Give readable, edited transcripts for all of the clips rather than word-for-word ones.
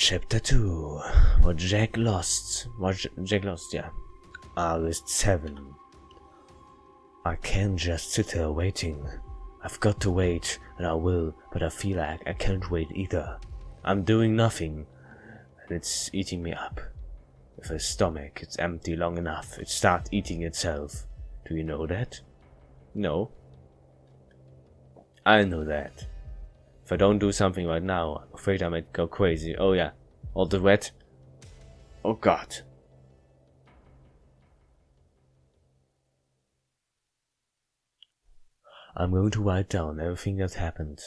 Chapter 2. What Jack lost, yeah. August 7. I can't just sit here waiting. I've got to wait, and I will, but I feel like I can't wait either. I'm doing nothing, and it's eating me up. If a stomach is empty long enough, it starts eating itself. Do you know that? No. I know that. If I don't do something right now, I'm afraid I might go crazy. Oh yeah, all the wet. Oh god. I'm going to write down everything that happened.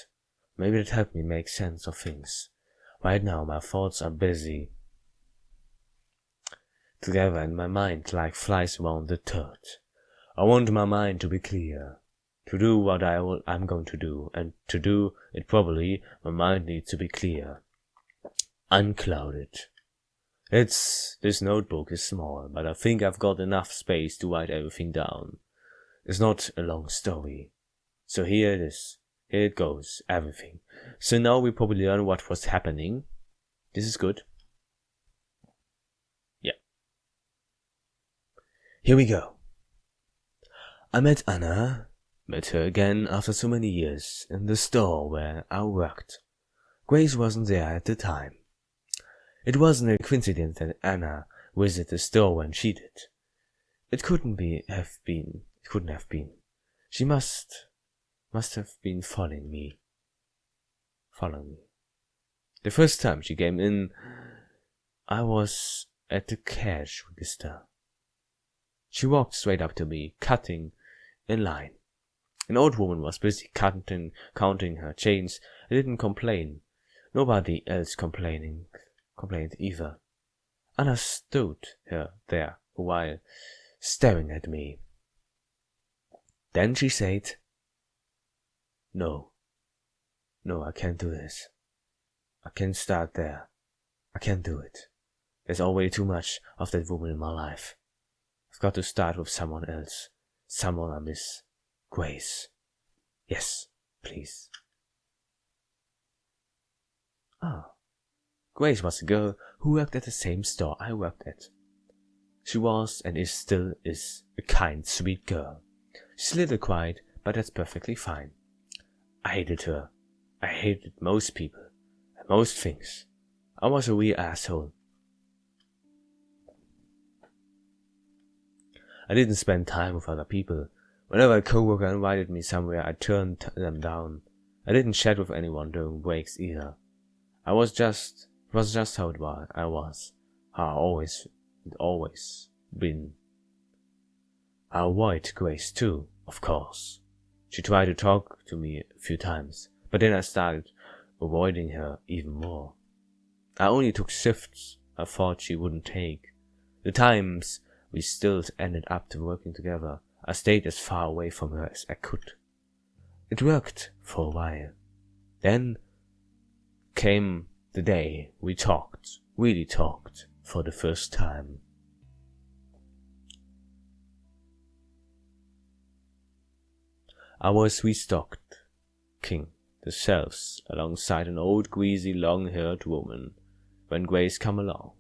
Maybe that helped me make sense of things. Right now my thoughts are busy together and my mind like flies around the dirt. I want my mind to be clear. To do what I'm going to do, and to do it properly, my mind needs to be clear. Unclouded. This notebook is small, but I think I've got enough space to write everything down. It's not a long story. So here it is. Here it goes, everything. So now we probably learn what was happening. This is good. Yeah. Here we go. I met Anna. Met her again after so many years in the store where I worked. Grace wasn't there at the time. It wasn't a coincidence that Anna visited the store when she did. It couldn't have been. She must have been following me. The first time she came in, I was at the cash register. She walked straight up to me, cutting in line. An old woman was busy counting her change. I didn't complain. Nobody else complained either. Anna stood there a while, staring at me. Then she said, No, I can't do this. I can't start there. I can't do it. There's already too much of that woman in my life. I've got to start with someone else. Someone I miss. Grace. Yes, please. Grace was a girl who worked at the same store I worked at. She was and still is a kind, sweet girl. She's a little quiet, but that's perfectly fine. I hated her. I hated most people and most things. I was a real asshole. I didn't spend time with other people. Whenever a coworker invited me somewhere, I turned them down. I didn't chat with anyone during breaks either. It was just how I was. How I'd always been. I avoid Grace too, of course. She tried to talk to me a few times, but then I started avoiding her even more. I only took shifts I thought she wouldn't take. The times we still ended up working together, I stayed as far away from her as I could. It worked for a while. Then came the day we really talked, for the first time. I was restocking the shelves alongside an old, greasy, long-haired woman when Grace came along.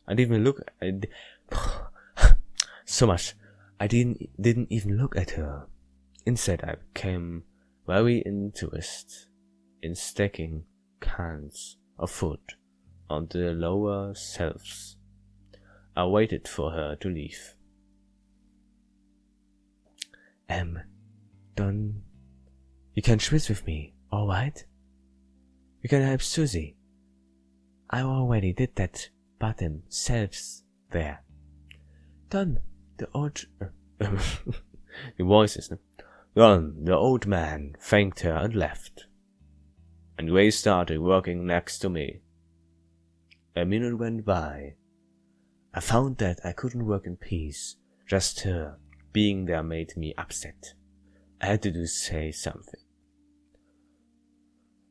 I didn't even look at her. Instead, I became very interested in stacking cans of food on the lower shelves. I waited for her to leave. Don, you can switch with me, alright? You can help Susie. I already did that bottom shelves there. Don, the old... the voices. Don, the old man, thanked her and left. And Grace started working next to me. A minute went by. I found that I couldn't work in peace. Just her being there made me upset. I had to say something.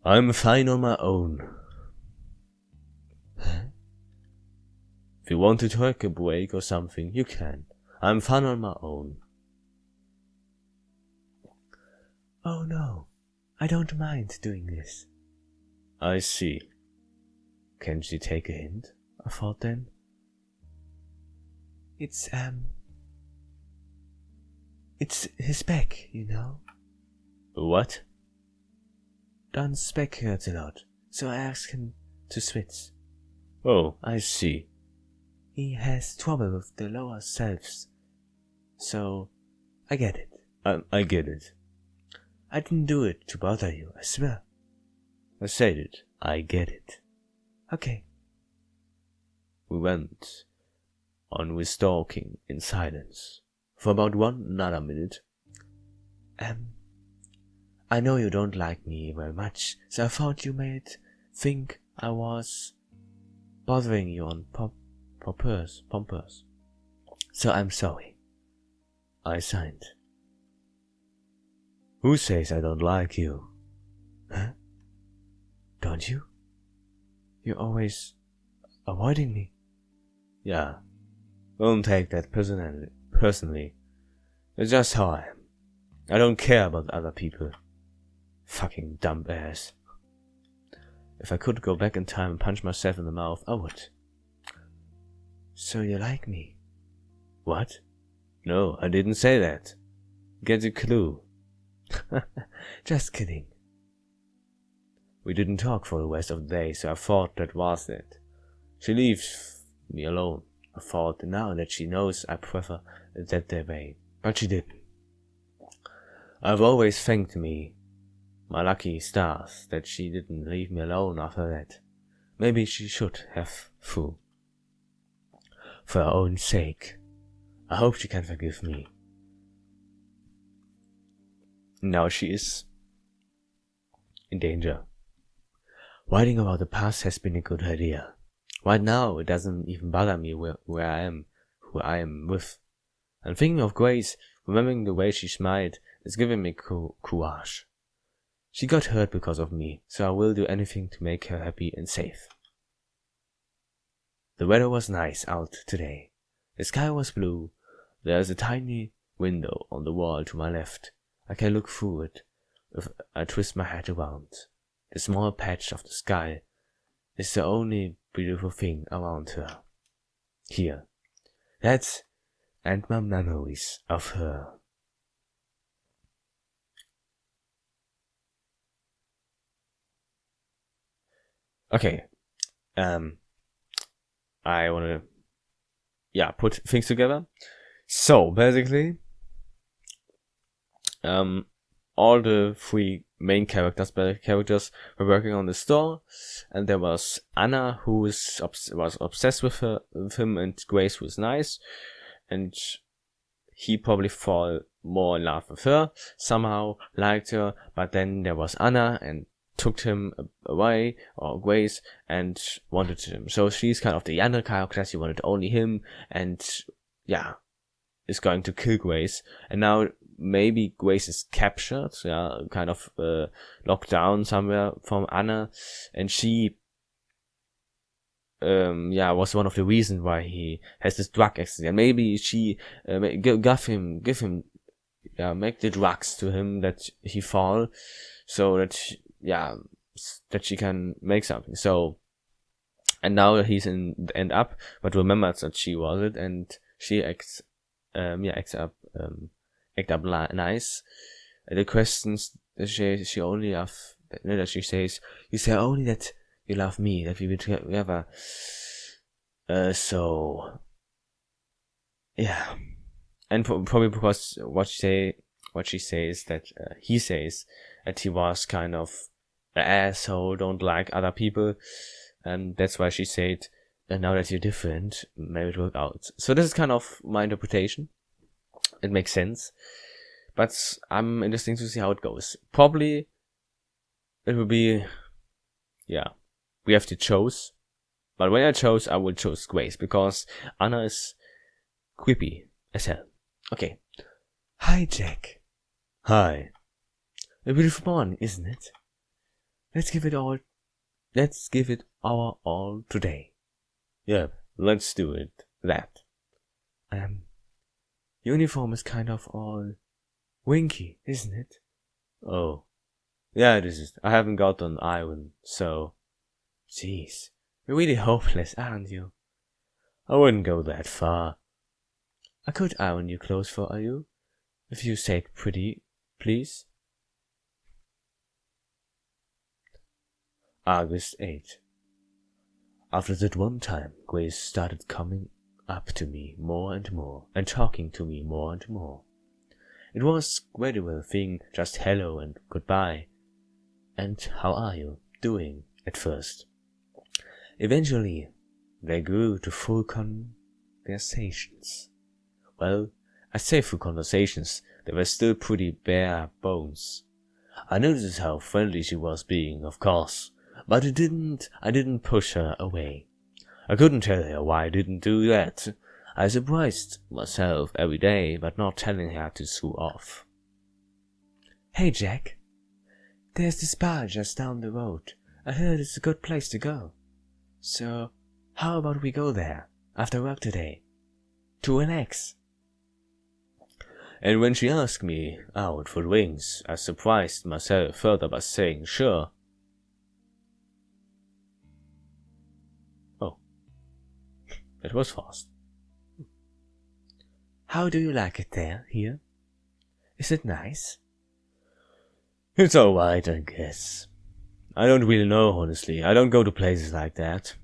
I'm fine on my own. Huh? If you want to take a break or something, you can. I'm fine on my own. Oh no, I don't mind doing this. I see. Can she take a hint? I thought then. It's his back, you know. What? Don's back hurts a lot, so I asked him to switch. Oh, I see. He has trouble with the lower selves, so I get it. I get it. I didn't do it to bother you, I swear. I said it. I get it. Okay. We went on with talking in silence for about another minute. I know you don't like me very much, so I thought you might think I was bothering you on purpose. So I'm sorry. I signed. Who says I don't like you? Huh? Don't you? You're always avoiding me. Yeah. Don't take that personally. It's just how I am. I don't care about other people. Fucking dumb ass. If I could go back in time and punch myself in the mouth, I would. So you like me? What? No, I didn't say that. Get a clue. Just kidding. We didn't talk for the rest of the day, so I thought that was it. She leaves me alone. I thought now that she knows I prefer that way, but she didn't. I've always thanked my lucky stars that she didn't leave me alone after that. Maybe she should have too. For her own sake. I hope she can forgive me. Now she is in danger. Writing about the past has been a good idea. Right now it doesn't even bother me where I am, who I am with. And thinking of Grace, remembering the way she smiled, is giving me courage. She got hurt because of me, so I will do anything to make her happy and safe. The weather was nice out today. The sky was blue. There is a tiny window on the wall to my left. I can look through it if I twist my head around. The small patch of the sky is the only beautiful thing around her. Here. That and my memories of her. Okay. I wanna put things together. So basically all the three main characters were working on the store, and there was Anna, who was obsessed with him, and Grace, who was nice, and he probably fall more in love with her, somehow liked her, but then there was Anna and took him away, or Grace, and wanted him. So she's kind of the younger character, she wanted only him, and is going to kill Grace, and now maybe Grace is captured, kind of locked down somewhere from Anna, and she was one of the reasons why he has this drug accident. Maybe she make the drugs to him that he fall, so that she can make something. So, and now he's end up, but remembers that she was it, and she acts up nice. The questions that she only have, that she says, you say only that you love me, that we will together. And probably because what she says that he says that he was kind of an asshole, don't like other people, and that's why she said, now that you're different, maybe it work out. So this is kind of my interpretation. It makes sense, but I'm interested to see how it goes. Probably it will be, we have to choose, but when I chose, I will choose Grace, because Anna is creepy as hell. Okay. Hi, Jack. Hi. A beautiful morning, isn't it? Let's give it our all today. Yep, let's do it. That. Uniform is kind of all winky, isn't it? Oh. Yeah, it is. I haven't got an iron, so... Jeez. You're really hopeless, aren't you? I wouldn't go that far. I could iron your clothes for you, if you said pretty, please. August 8. After that one time, Grace started coming up to me more and more, and talking to me more and more. It was a gradual thing, just hello and goodbye, and how are you doing at first. Eventually, they grew to full conversations. Well, I say full conversations, they were still pretty bare bones. I noticed how friendly she was being, of course, but I didn't push her away. I couldn't tell her why I didn't do that. I surprised myself every day, but not telling her to screw off. Hey Jack, there's this bar just down the road. I heard it's a good place to go. So, how about we go there, after work today? To relax. And when she asked me out for drinks, I surprised myself further by saying sure. Oh, that was fast. How do you like it there, here? Is it nice? It's alright, I guess. I don't really know, honestly. I don't go to places like that.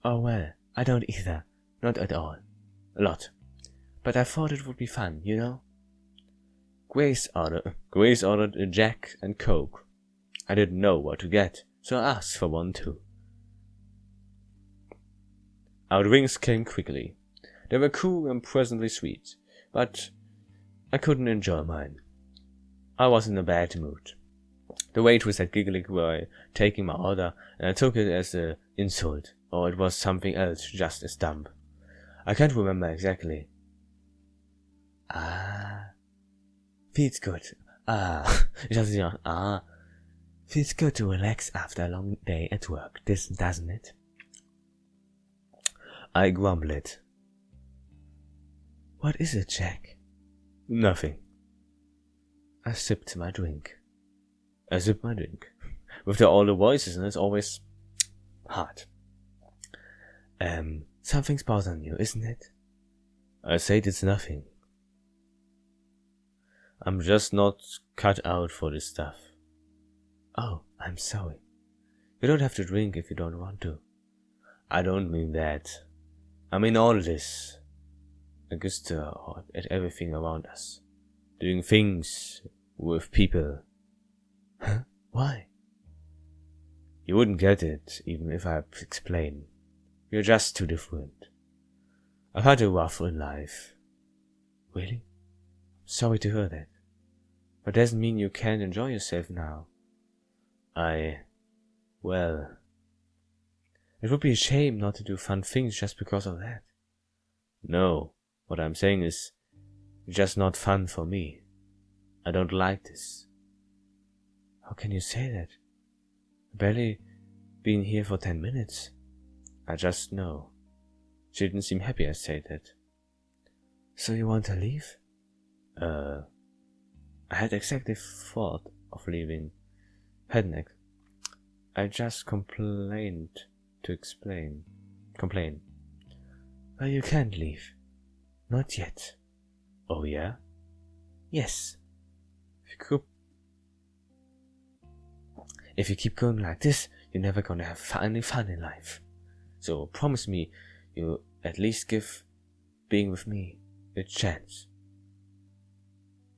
Oh well, I don't either. Not at all. A lot. But I thought it would be fun, you know? Grace ordered a Jack and Coke. I didn't know what to get, so I asked for one too. Our drinks came quickly. They were cool and pleasantly sweet, but I couldn't enjoy mine. I was in a bad mood. The waitress had giggled while taking my order, and I took it as an insult, or it was something else just as dumb. I can't remember exactly. Feels good. Feels good to relax after a long day at work, doesn't it? I grumbled. What is it, Jack? Nothing. I sipped my drink. With all the voices, and it's always hard. Something's bothering you, isn't it? I said it's nothing. I'm just not cut out for this stuff. Oh, I'm sorry. You don't have to drink if you don't want to. I don't mean that. I mean all this. Augusta, or at everything around us. Doing things with people. Huh? Why? You wouldn't get it, even if I explain. You're just too different. I've had a rough in life. Really? Sorry to hear that. But doesn't mean you can't enjoy yourself now. Well, it would be a shame not to do fun things just because of that. No, what I'm saying is, it's just not fun for me. I don't like this. How can you say that? I've barely been here for 10 minutes. I just know. She didn't seem happy I said that. So you want to leave? I had exactly thought of leaving. Hadn't I just complain. Well, you can't leave. Not yet. Oh yeah? Yes. If you keep going like this, you're never gonna have any fun in life. So promise me you'll at least give being with me a chance.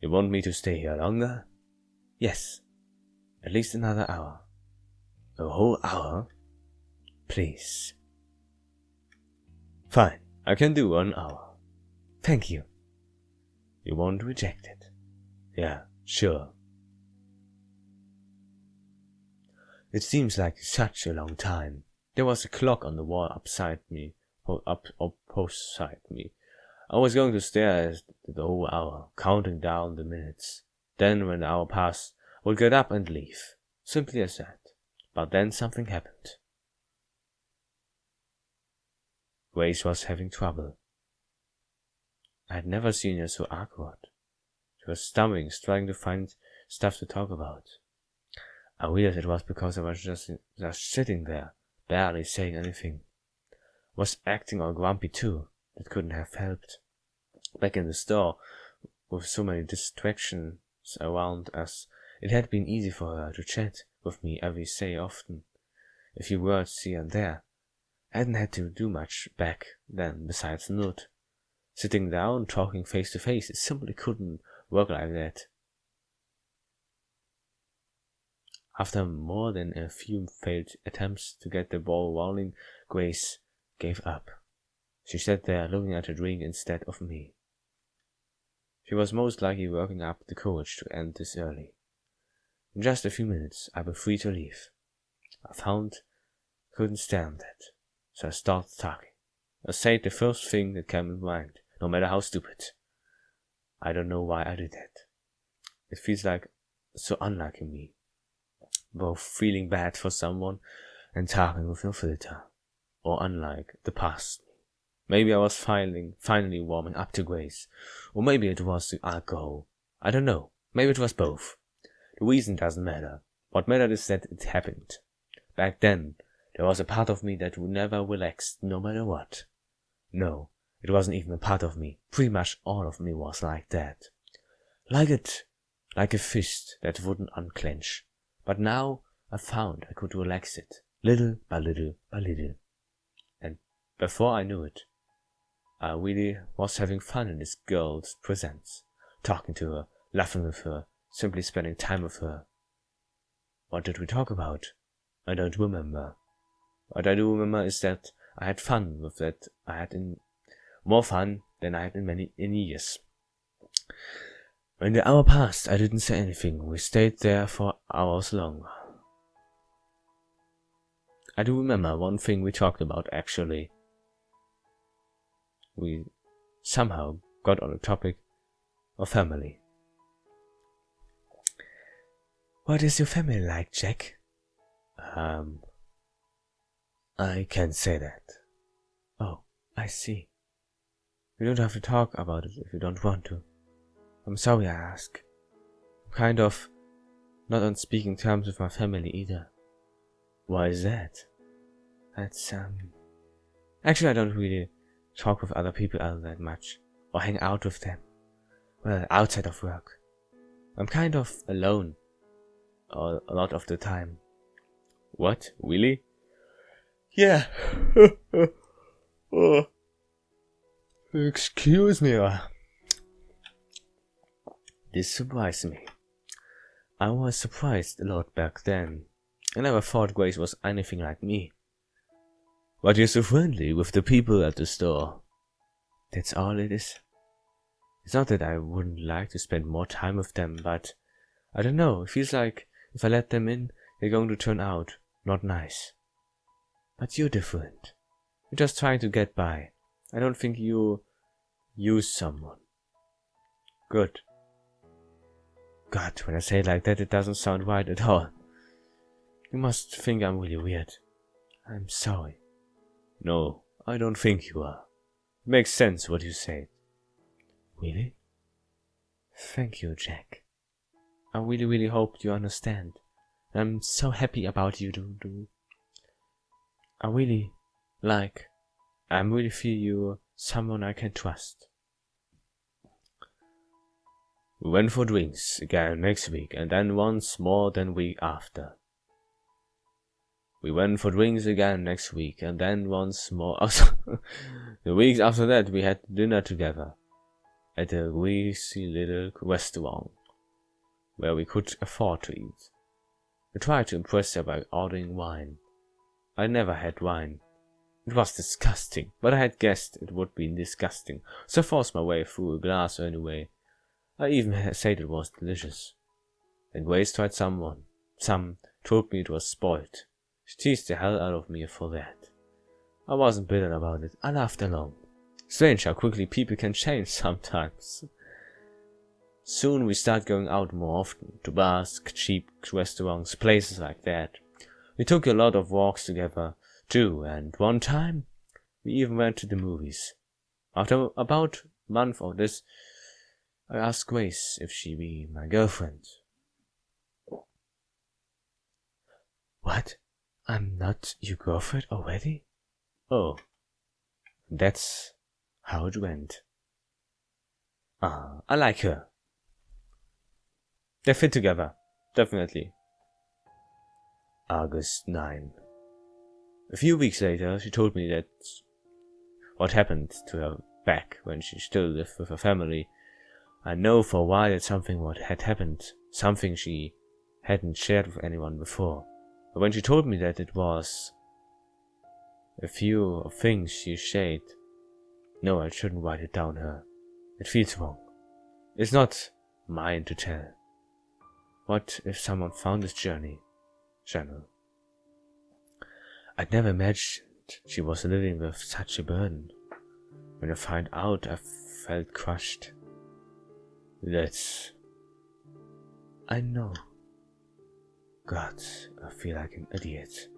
You want me to stay here longer? Yes. At least another hour. A whole hour? Please. Fine, I can do 1 hour. Thank you. You won't reject it? Yeah, sure. It seems like such a long time. There was a clock on the wall opposite me. I was going to stare at the whole hour, counting down the minutes. Then, when the hour passed, I would get up and leave. Simply as that. But then something happened. Grace was having trouble. I had never seen her so awkward. She was stumbling, trying to find stuff to talk about. I realized it was because I was just sitting there, barely saying anything. Was acting all grumpy too. That couldn't have helped. Back in the store, with so many distractions around us, it had been easy for her to chat with me every so often, a few words here and there. I hadn't had to do much back then besides nod. Sitting down, talking face to face, it simply couldn't work like that. After more than a few failed attempts to get the ball rolling, Grace gave up. She sat there looking at her drink instead of me. She was most likely working up the courage to end this early. In just a few minutes, I was free to leave. I found I couldn't stand that, so I started talking. I said the first thing that came in mind, no matter how stupid. I don't know why I did that. It feels like so unlike me, both feeling bad for someone and talking with no filter, or unlike the past. Maybe I was finally warming up to Grace, or maybe it was the alcohol. I don't know. Maybe it was both. The reason doesn't matter. What mattered is that it happened. Back then, there was a part of me that never relaxed, no matter what. No, it wasn't even a part of me. Pretty much all of me was like that. Like a fist that wouldn't unclench. But now I found I could relax it, little by little by little. And before I knew it, I really was having fun in this girl's presence, talking to her, laughing with her, simply spending time with her. What did we talk about? I don't remember. What I do remember is that I had fun with that. More fun than I had in years. When the hour passed, I didn't say anything. We stayed there for hours long. I do remember one thing we talked about, actually. We somehow got on the topic of family. What is your family like, Jack? I can't say that. Oh, I see. You don't have to talk about it if you don't want to. I'm sorry I ask. I'm kind of not on speaking terms with my family either. Why is that? That's, Actually, I don't really talk with other people that much, or hang out with them. Well, outside of work. I'm kind of alone a lot of the time. What? Really? Yeah. Oh. Excuse me. This surprised me. I was surprised a lot back then. I never thought Grace was anything like me. But you're so friendly with the people at the store. That's all it is. It's not that I wouldn't like to spend more time with them, but I don't know, it feels like if I let them in, they're going to turn out not nice. But you're different. You're just trying to get by. I don't think you use someone. Good. God, when I say it like that, it doesn't sound right at all. You must think I'm really weird. I'm sorry. No, I don't think you are. It makes sense what you said. Really? Thank you, Jack. I really hope you understand. I'm so happy about you too. I really feel you're someone I can trust. We went for drinks again next week, and then once more the week after. We went for drinks again next week, and then once more. The weeks after that, we had dinner together at a greasy little restaurant where we could afford to eat. I tried to impress her by ordering wine. I never had wine. It was disgusting, but I had guessed it would be disgusting, so I forced my way through a glass anyway. I even said it was delicious. Then Grace tried some told me it was spoiled. She teased the hell out of me for that. I wasn't bitter about it. I laughed along. Strange how quickly people can change sometimes. Soon we start going out more often, to bars, cheap restaurants, places like that. We took a lot of walks together, too, and one time, we even went to the movies. After about a month of this, I asked Grace if she'd be my girlfriend. What? I'm not your girlfriend already? Oh, that's how it went. I like her. They fit together, definitely. August 9. A few weeks later, she told me that what happened to her back when she still lived with her family. I know for a while that something what had happened, something she hadn't shared with anyone before. But when she told me that it was a few things she shared, no, I shouldn't write it down her. It feels wrong. It's not mine to tell. What if someone found this journal? I'd never imagined she was living with such a burden. When I found out, I felt crushed. I know. God, I feel like an idiot.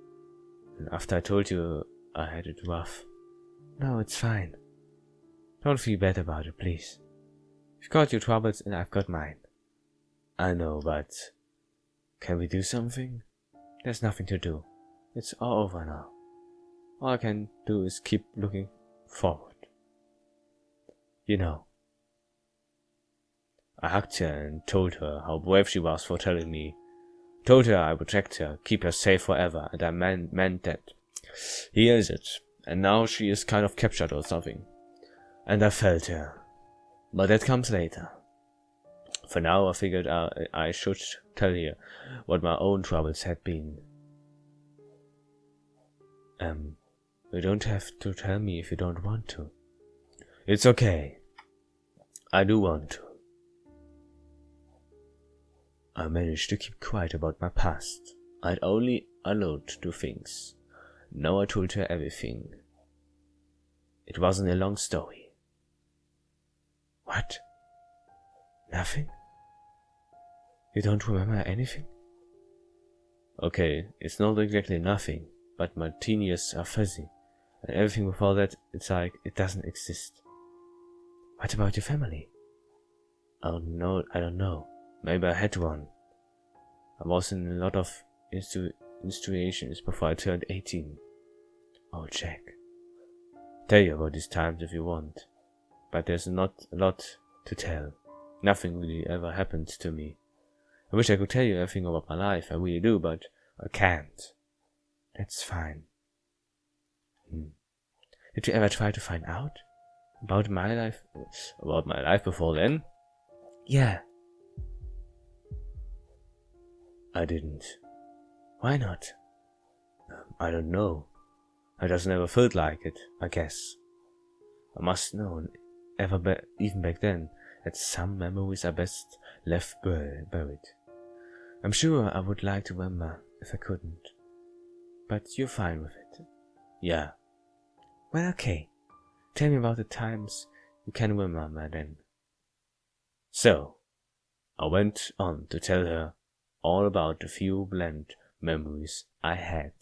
And after I told you I had it rough. No, it's fine. Don't feel bad about it, please. You've got your troubles and I've got mine. I know, but can we do something? There's nothing to do. It's all over now. All I can do is keep looking forward. You know. I hugged her and told her how brave she was for telling me. Told her I would protect her, keep her safe forever, and I meant that. Here is it, and now she is kind of captured or something. And I felt her. But that comes later. For now I figured I should tell you what my own troubles had been. You don't have to tell me if you don't want to. It's okay. I do want to. I managed to keep quiet about my past. I'd only allowed to do things. Now I told her everything. It wasn't a long story. What? Nothing? You don't remember anything? Okay, it's not exactly nothing, but my teen years are fuzzy, and everything before that, it's like it doesn't exist. What about your family? I don't know. Maybe I had one. I was in a lot of institutions before I turned 18. Oh, Jack. Tell you about these times if you want. But there's not a lot to tell. Nothing really ever happened to me. I wish I could tell you everything about my life, I really do, but I can't. That's fine. Did you ever try to find out? About my life? About my life before then? Yeah. I didn't. Why not? I don't know. I just never felt like it, I guess. I must know, even back then, that some memories are best left buried. I'm sure I would like to remember if I couldn't. But you're fine with it. Yeah. Well, okay. Tell me about the times you can remember then. So, I went on to tell her all about the few blend memories I had